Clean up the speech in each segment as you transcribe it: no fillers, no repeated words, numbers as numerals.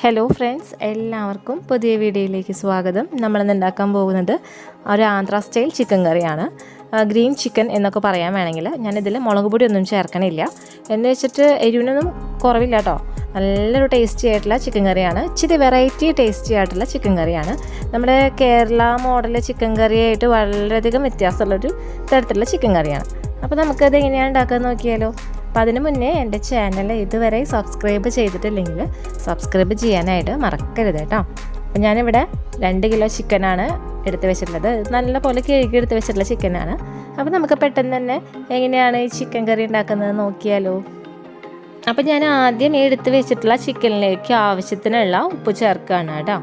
Hello friends, എല്ലാവർക്കും പുതിയ വീഡിയോയിലേക്ക് സ്വാഗതം. നമ്മളിന്ന് ഉണ്ടാക്കാൻ പോകുന്നത് ഒരു ആന്ധ്ര സ്റ്റൈൽ ചിക്കൻ കറിയാണ്. ഗ്രീൻ ചിക്കൻ എന്നൊക്കെ പറയാൻ വേണമെങ്കിൽ ഞാനിതിൽ മുളക് പൊടി ഒന്നും ചേർക്കണില്ല. എന്ന് വെച്ചിട്ട് എരിവിനൊന്നും കുറവില്ല കേട്ടോ. നല്ലൊരു ടേസ്റ്റി ആയിട്ടുള്ള ചിക്കൻ കറിയാണ്. ഇച്ചിരി വെറൈറ്റി ടേസ്റ്റി ആയിട്ടുള്ള ചിക്കൻ കറിയാണ്. നമ്മുടെ കേരള മോഡൽ ചിക്കൻ കറിയായിട്ട് വളരെയധികം വ്യത്യാസമുള്ളൊരു തരത്തിലുള്ള ചിക്കൻ കറിയാണ്. അപ്പോൾ നമുക്കത് എങ്ങനെയാണ് ഉണ്ടാക്കാൻ നോക്കിയാലോ. അപ്പോൾ അതിന് മുന്നേ എൻ്റെ ചാനൽ ഇതുവരെ സബ്സ്ക്രൈബ് ചെയ്തിട്ടില്ലെങ്കിൽ സബ്സ്ക്രൈബ് ചെയ്യാനായിട്ട് മറക്കരുത് കേട്ടോ. അപ്പോൾ ഞാനിവിടെ 2 കിലോ ചിക്കനാണ് എടുത്ത് വെച്ചിട്ടുള്ളത്. നല്ല പോലെ കഴുകി എടുത്ത് വെച്ചിട്ടുള്ള ചിക്കനാണ്. അപ്പോൾ നമുക്ക് പെട്ടെന്ന് തന്നെ എങ്ങനെയാണ് ഈ ചിക്കൻ കറി ഉണ്ടാക്കുന്നത് നോക്കിയാലോ. അപ്പോൾ ഞാൻ ആദ്യം എടുത്ത് വെച്ചിട്ടുള്ള ചിക്കനിലേക്ക് ആവശ്യത്തിനുള്ള ഉപ്പ് ചേർക്കുകയാണ് കേട്ടോ.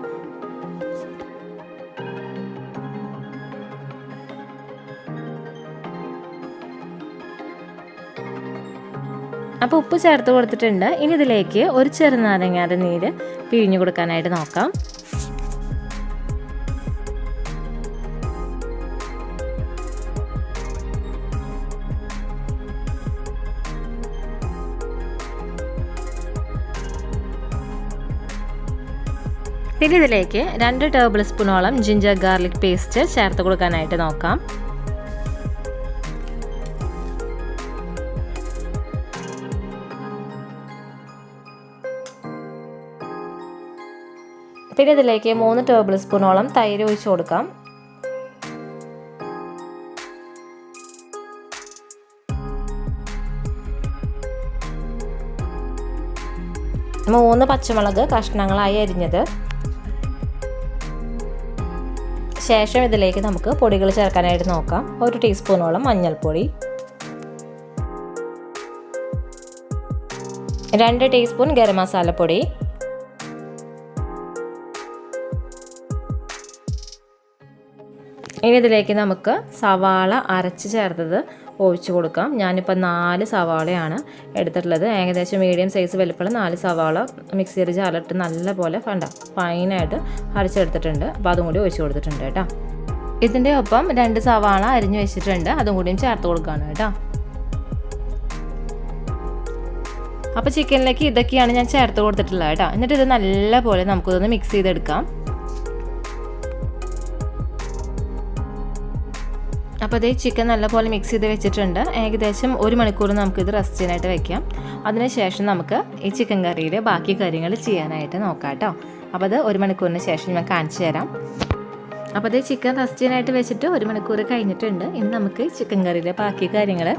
അപ്പോൾ ഉപ്പ് ചേർത്ത് കൊടുത്തിട്ടുണ്ട്. ഇനി ഇതിലേക്ക് ഒരു ചെറുനാരങ്ങയുടെ നീര് പിഴിഞ്ഞു കൊടുക്കാനായിട്ട് നോക്കാം. പിന്നെ ഇതിലേക്ക് 2 ടേബിൾ സ്പൂണോളം ജിഞ്ചർ ഗാർലിക് പേസ്റ്റ് ചേർത്ത് കൊടുക്കാനായിട്ട് നോക്കാം. പിന്നെ ഇതിലേക്ക് 3 ടേബിൾ സ്പൂണോളം തൈര് ഒഴിച്ച് കൊടുക്കാം. മൂന്ന് പച്ചമുളക് കഷ്ണങ്ങളായി അരിഞ്ഞത്. ശേഷം ഇതിലേക്ക് നമുക്ക് പൊടികൾ ചേർക്കാനായിട്ട് നോക്കാം. 1 ടീസ്പൂണോളം മഞ്ഞൾപ്പൊടി, 2 ടീസ്പൂൺ ഗരം മസാലപ്പൊടി, ഇനി ഇതിലേക്ക് നമുക്ക് സവാള അരച്ച് ചേർത്തത് ഒഴിച്ച് കൊടുക്കാം. ഞാനിപ്പോൾ 4 സവാളയാണ് എടുത്തിട്ടുള്ളത്. ഏകദേശം മീഡിയം സൈസ് വലിപ്പമുള്ള 4 സവാള മിക്സിയിൽ ജാറിലിട്ട് നല്ല പോലെ ഫൈനായിട്ട് അരച്ചെടുത്തിട്ടുണ്ട്. അപ്പോൾ അതും കൂടി ഒഴിച്ച് കൊടുത്തിട്ടുണ്ട് കേട്ടോ. ഇതിൻ്റെ ഒപ്പം 2 സവാള അരിഞ്ഞു വെച്ചിട്ടുണ്ട്, അതും കൂടിയും ചേർത്ത് കൊടുക്കുകയാണ് കേട്ടോ. അപ്പോൾ ചിക്കനിലേക്ക് ഇതൊക്കെയാണ് ഞാൻ ചേർത്ത് കൊടുത്തിട്ടുള്ളത് കേട്ടോ. എന്നിട്ട് ഇത് നല്ല പോലെ നമുക്കിതൊന്ന് മിക്സ് ചെയ്തെടുക്കാം. അപ്പോൾ അതേ ചിക്കൻ നല്ലപോലെ മിക്സ് ചെയ്ത് വെച്ചിട്ടുണ്ട്. ഏകദേശം 1 മണിക്കൂർ നമുക്കിത് റെസ്റ്റ് ചെയ്യാനായിട്ട് വെക്കാം. അതിനുശേഷം നമുക്ക് ഈ ചിക്കൻ കറിയുടെ ബാക്കി കാര്യങ്ങൾ ചെയ്യാനായിട്ട് നോക്കാം കേട്ടോ. അപ്പോൾ അത് 1 മണിക്കൂറിന് ശേഷം ഞാൻ കാണിച്ചു തരാം. അപ്പോൾ അതേ ചിക്കൻ റെസ്റ്റ് ചെയ്യാനായിട്ട് വെച്ചിട്ട് 1 മണിക്കൂർ കഴിഞ്ഞിട്ടുണ്ട്. ഇനി നമുക്ക് ചിക്കൻ കറിയുടെ ബാക്കി കാര്യങ്ങൾ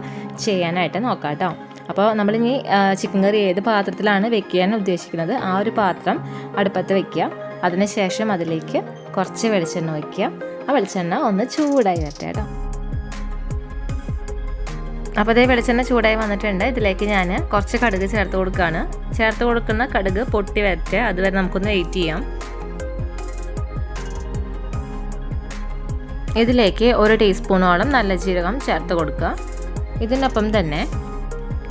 ചെയ്യാനായിട്ട് നോക്കാം കേട്ടോ. അപ്പോൾ നമ്മളിനി ചിക്കൻ കറി ഏത് പാത്രത്തിലാണ് വെക്കാൻ ഉദ്ദേശിക്കുന്നത് ആ ഒരു പാത്രം അടുപ്പത്ത് വെക്കുക. അതിനുശേഷം അതിലേക്ക് കുറച്ച് വെളിച്ചെണ്ണ വയ്ക്കുക. ആ വെളിച്ചെണ്ണ ഒന്ന് ചൂടായി വരട്ടെ കേട്ടോ. അപ്പോൾ അതേ വെളിച്ചെണ്ണ ചൂടായി വന്നിട്ടുണ്ട്. ഇതിലേക്ക് ഞാൻ കുറച്ച് കടുക് ചേർത്ത് കൊടുക്കുകയാണ്. ചേർത്ത് കൊടുക്കുന്ന കടുക് പൊട്ടി വരട്ടെ, അതുവരെ നമുക്കൊന്ന് വെയിറ്റ് ചെയ്യാം. ഇതിലേക്ക് 1 ടീസ്പൂണോളം നല്ല ജീരകം ചേർത്ത് കൊടുക്കുക. ഇതിനൊപ്പം തന്നെ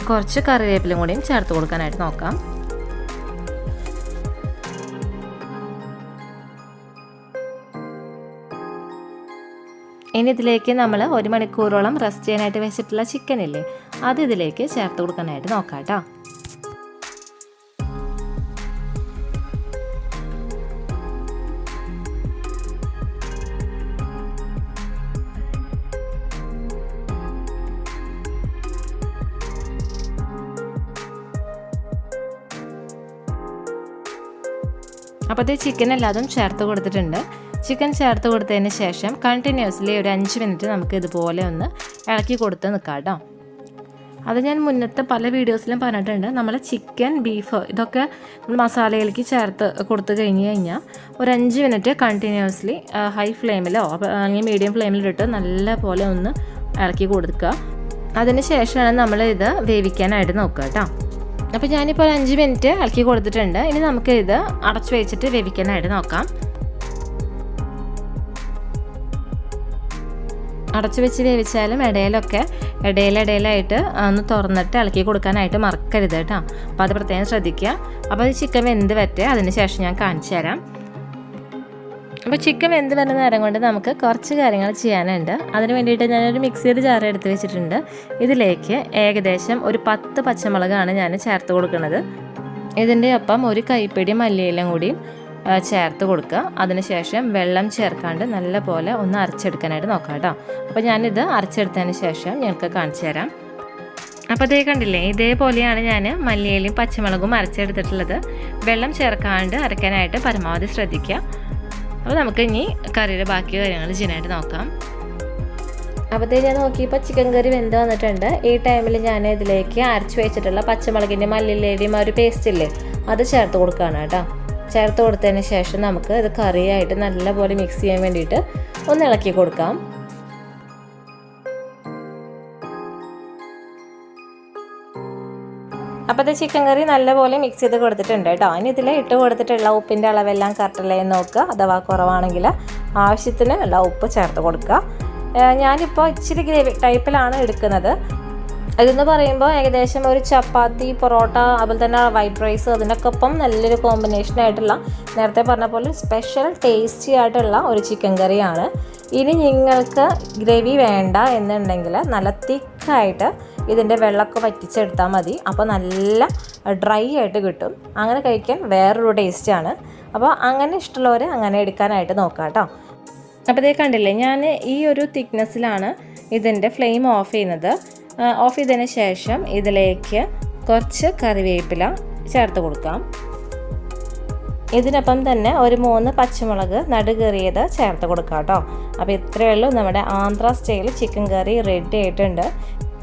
കുറച്ച് കറിവേപ്പിലയും കൂടിയും ചേർത്ത് കൊടുക്കാനായിട്ട് നോക്കാം. ഇനി ഇതിലേക്ക് നമ്മൾ 1 മണിക്കൂറോളം റെസ്റ്റ് ചെയ്യാനായിട്ട് വെച്ചിട്ടുള്ള ചിക്കൻ ഇല്ലേ, അത് ഇതിലേക്ക് ചേർത്ത് കൊടുക്കാനായിട്ട് നോക്കാം കേട്ടോ. അപ്പോൾ ഇത് ചിക്കൻ എല്ലാതും ചേർത്ത് കൊടുത്തിട്ടുണ്ട്. ചിക്കൻ ചേർത്ത് കൊടുത്തതിന് ശേഷം കണ്ടിന്യൂസ്ലി ഒരു 5 മിനിറ്റ് നമുക്ക് ഇതുപോലെ ഒന്ന് ഇളക്കി കൊടുത്ത് നിൽക്കാം കേട്ടോ. അത് ഞാൻ മുന്നത്തെ പല വീഡിയോസിലും പറഞ്ഞിട്ടുണ്ട്. നമ്മൾ ചിക്കൻ, ബീഫ് ഇതൊക്കെ മസാലയിലേക്ക് ചേർത്ത് കൊടുത്തു കഴിഞ്ഞാൽ ഒരു 5 മിനിറ്റ് കണ്ടിന്യൂസ്ലി ഹൈ ഫ്ലെയിമിലോ അല്ലെങ്കിൽ മീഡിയം ഫ്ലെയിമിലിട്ട് നല്ല പോലെ ഒന്ന് ഇളക്കി കൊടുക്കുക. അതിന് ശേഷമാണ് നമ്മൾ ഇത് വേവിക്കാനായിട്ട് നോക്കുക കേട്ടോ. അപ്പോൾ ഞാനിപ്പോൾ 5 മിനിറ്റ് ഇളക്കി കൊടുത്തിട്ടുണ്ട്. ഇനി നമുക്ക് ഇത് അടച്ചു വെച്ചിട്ട് വേവിക്കാനായിട്ട് നോക്കാം. അടച്ചു വെച്ച് വേവിച്ചാലും ഇടയിലായിട്ട് ഒന്ന് തുറന്നിട്ട് ഇളക്കി കൊടുക്കാനായിട്ട് മറക്കരുത് കേട്ടോ. അപ്പോൾ അത് പ്രത്യേകം ശ്രദ്ധിക്കുക. അപ്പോൾ അത് ചിക്കൻ വെന്ത് വരട്ടെ, അതിന് ശേഷം ഞാൻ കാണിച്ചു തരാം. അപ്പോൾ ചിക്കൻ വെന്ത് വരുന്ന നേരം കൊണ്ട് നമുക്ക് കുറച്ച് കാര്യങ്ങൾ ചെയ്യാനുണ്ട്. അതിന് വേണ്ടിയിട്ട് ഞാനൊരു മിക്സിയുടെ ജാർ എടുത്ത് വെച്ചിട്ടുണ്ട്. ഇതിലേക്ക് ഏകദേശം ഒരു 10 പച്ചമുളകാണ് ഞാൻ ചേർത്ത് കൊടുക്കുന്നത്. ഇതിൻ്റെ ഒപ്പം ഒരു കൈപ്പിടി മല്ലിയിലും കൂടി ചേർത്ത് കൊടുക്കുക. അതിനുശേഷം വെള്ളം ചേർക്കാണ്ട് നല്ലപോലെ ഒന്ന് അരച്ചെടുക്കാനായിട്ട് നോക്കാം കേട്ടോ. അപ്പോൾ ഞാനിത് അരച്ചെടുത്തതിന് ശേഷം ഞങ്ങൾക്ക് കാണിച്ചു തരാം. അപ്പോൾ ഇതേ കണ്ടില്ലേ, ഇതേപോലെയാണ് ഞാൻ മല്ലിയിലും പച്ചമുളകും അരച്ചെടുത്തിട്ടുള്ളത്. വെള്ളം ചേർക്കാണ്ട് അരയ്ക്കാനായിട്ട് പരമാവധി ശ്രദ്ധിക്കുക. അപ്പോൾ നമുക്ക് ഇനി കറിയുടെ ബാക്കി കാര്യങ്ങൾ ചെയ്യാനായിട്ട് നോക്കാം. അപ്പോൾ ഞാൻ നോക്കിയപ്പോൾ ചിക്കൻ കറി വെന്ത് വന്നിട്ടുണ്ട്. ഈ ടൈമിൽ ഞാൻ ഇതിലേക്ക് അരച്ച് വെച്ചിട്ടുള്ള പച്ചമുളകിൻ്റെ മല്ലിയിലേയും ഒരു പേസ്റ്റ് ഇല്ലേ, അത് ചേർത്ത് കൊടുക്കുകയാണ് കേട്ടോ. ചേർത്ത് കൊടുത്തതിന് ശേഷം നമുക്ക് ഇത് കറിയായിട്ട് നല്ലപോലെ മിക്സ് ചെയ്യാൻ വേണ്ടിയിട്ട് ഒന്ന് ഇളക്കി കൊടുക്കാം. അപ്പോൾ ഇത് ചിക്കൻ കറി നല്ലപോലെ മിക്സ് ചെയ്ത് കൊടുത്തിട്ടുണ്ട് കേട്ടോ. ഇനി ഇതിൽ ഇട്ട് കൊടുത്തിട്ടുള്ള ഉപ്പിൻ്റെ അളവെല്ലാം കറക്റ്റല്ലേ എന്ന് നോക്കുക. അഥവാ കുറവാണെങ്കിൽ ആവശ്യത്തിന് ഉള്ള ഉപ്പ് ചേർത്ത് കൊടുക്കുക. ഞാനിപ്പോൾ ഇച്ചിരി ഗ്രേവി ടൈപ്പിലാണ് എടുക്കുന്നത്. ഇതെന്ന് പറയുമ്പോൾ ഏകദേശം ഒരു ചപ്പാത്തി, പൊറോട്ട, അതുപോലെ തന്നെ വൈറ്റ് റൈസ്, അതിനൊക്കെ ഒപ്പം നല്ലൊരു കോമ്പിനേഷനായിട്ടുള്ള നേരത്തെ പറഞ്ഞ പോലെ സ്പെഷ്യൽ ടേസ്റ്റി ആയിട്ടുള്ള ഒരു ചിക്കൻ കറിയാണ്. ഇനി നിങ്ങൾക്ക് ഗ്രേവി വേണ്ട എന്നുണ്ടെങ്കിൽ നല്ല തിക്കായിട്ട് ഇതിൻ്റെ വെള്ളമൊക്കെ വറ്റിച്ചെടുത്താൽ മതി. അപ്പോൾ നല്ല ഡ്രൈ ആയിട്ട് കിട്ടും. അങ്ങനെ കഴിക്കാൻ വേറൊരു ടേസ്റ്റാണ്. അപ്പോൾ അങ്ങനെ ഇഷ്ടമുള്ളവർ അങ്ങനെ എടുക്കാനായിട്ട് നോക്കാം കേട്ടോ. അപ്പോൾ ഇതേ കണ്ടില്ലേ, ഞാൻ ഈ ഒരു തിക്നെസ്സിലാണ് ഇതിൻ്റെ ഫ്ലെയിം ഓഫ് ചെയ്യുന്നത്. ഓഫ് ചെയ്തതിന് ശേഷം ഇതിലേക്ക് കുറച്ച് കറിവേപ്പില ചേർത്ത് കൊടുക്കാം. ഇതിനൊപ്പം തന്നെ ഒരു 3 പച്ചമുളക് നടുകീറിയത് ചേർത്ത് കൊടുക്കാം കേട്ടോ. അപ്പോൾ ഇത്രയേ ഉള്ളൂ, നമ്മുടെ ആന്ധ്ര സ്റ്റൈൽ ചിക്കൻ കറി റെഡി ആയിട്ടുണ്ട്.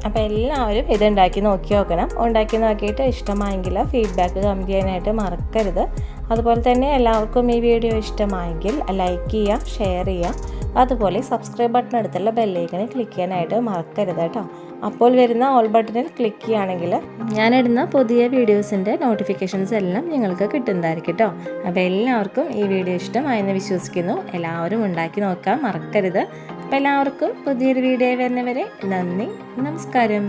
അപ്പോൾ എല്ലാവരും ഇതുണ്ടാക്കി നോക്കണം. ഉണ്ടാക്കി നോക്കിയിട്ട് ഇഷ്ടമായെങ്കിൽ ഫീഡ്ബാക്ക് കമൻറ്റ് ചെയ്യാനായിട്ട് മറക്കരുത്. അതുപോലെ തന്നെ എല്ലാവർക്കും ഈ വീഡിയോ ഇഷ്ടമായെങ്കിൽ ലൈക്ക് ചെയ്യുക, ഷെയർ ചെയ്യുക. അതുപോലെ സബ്സ്ക്രൈബ് ബട്ടൺ അടുത്തുള്ള ബെല്ലൈക്കണിൽ ക്ലിക്ക് ചെയ്യാനായിട്ട് മറക്കരുത് കേട്ടോ. അപ്പോൾ വരുന്ന ഓൾ ബട്ടണിൽ ക്ലിക്ക് ചെയ്യുകയാണെങ്കിൽ ഞാനിടുന്ന പുതിയ വീഡിയോസിൻ്റെ നോട്ടിഫിക്കേഷൻസ് എല്ലാം നിങ്ങൾക്ക് കിട്ടുന്നതായിരിക്കും കേട്ടോ. അപ്പോൾ എല്ലാവർക്കും ഈ വീഡിയോ ഇഷ്ടമായെന്ന് വിശ്വസിക്കുന്നു. എല്ലാവരും ഉണ്ടാക്കി നോക്കാൻ മറക്കരുത്. അപ്പോൾ എല്ലാവർക്കും പുതിയൊരു വീഡിയോ വരുന്നവരെ നന്ദി, നമസ്കാരം.